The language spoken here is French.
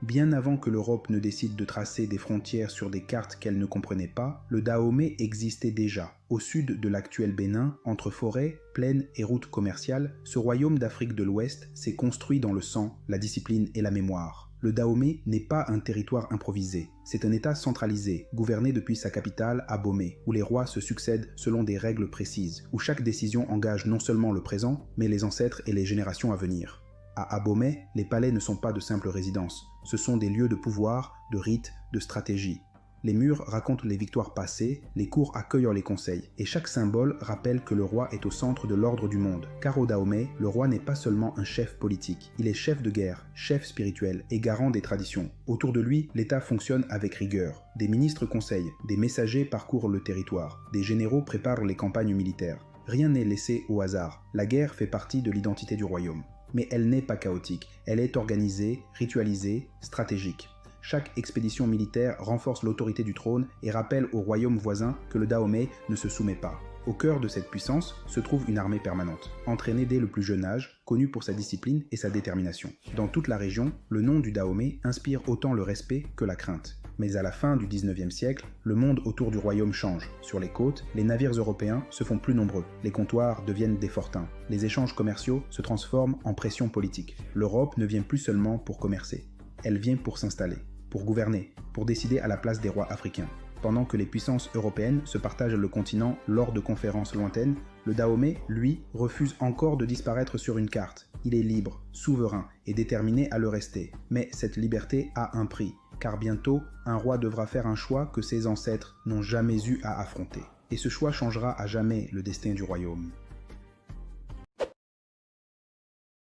Bien avant que l'Europe ne décide de tracer des frontières sur des cartes qu'elle ne comprenait pas, le Dahomey existait déjà. Au sud de l'actuel Bénin, entre forêts, plaines et routes commerciales, ce royaume d'Afrique de l'Ouest s'est construit dans le sang, la discipline et la mémoire. Le Dahomey n'est pas un territoire improvisé, c'est un État centralisé, gouverné depuis sa capitale, Abomey, où les rois se succèdent selon des règles précises, où chaque décision engage non seulement le présent, mais les ancêtres et les générations à venir. À Abomey, les palais ne sont pas de simples résidences, ce sont des lieux de pouvoir, de rites, de stratégie. Les murs racontent les victoires passées, les cours accueillent les conseils, et chaque symbole rappelle que le roi est au centre de l'ordre du monde. Car au Dahomey, le roi n'est pas seulement un chef politique, il est chef de guerre, chef spirituel et garant des traditions. Autour de lui, l'État fonctionne avec rigueur. Des ministres conseillent, des messagers parcourent le territoire, des généraux préparent les campagnes militaires. Rien n'est laissé au hasard, la guerre fait partie de l'identité du royaume. Mais elle n'est pas chaotique, elle est organisée, ritualisée, stratégique. Chaque expédition militaire renforce l'autorité du trône et rappelle aux royaumes voisins que le Dahomey ne se soumet pas. Au cœur de cette puissance se trouve une armée permanente, entraînée dès le plus jeune âge, connue pour sa discipline et sa détermination. Dans toute la région, le nom du Dahomey inspire autant le respect que la crainte. Mais à la fin du 19e siècle, le monde autour du royaume change. Sur les côtes, les navires européens se font plus nombreux, les comptoirs deviennent des fortins, les échanges commerciaux se transforment en pression politique. L'Europe ne vient plus seulement pour commercer, elle vient pour s'installer, pour gouverner, pour décider à la place des rois africains. Pendant que les puissances européennes se partagent le continent lors de conférences lointaines, le Dahomey, lui, refuse encore de disparaître sur une carte. Il est libre, souverain et déterminé à le rester. Mais cette liberté a un prix, car bientôt, un roi devra faire un choix que ses ancêtres n'ont jamais eu à affronter. Et ce choix changera à jamais le destin du royaume.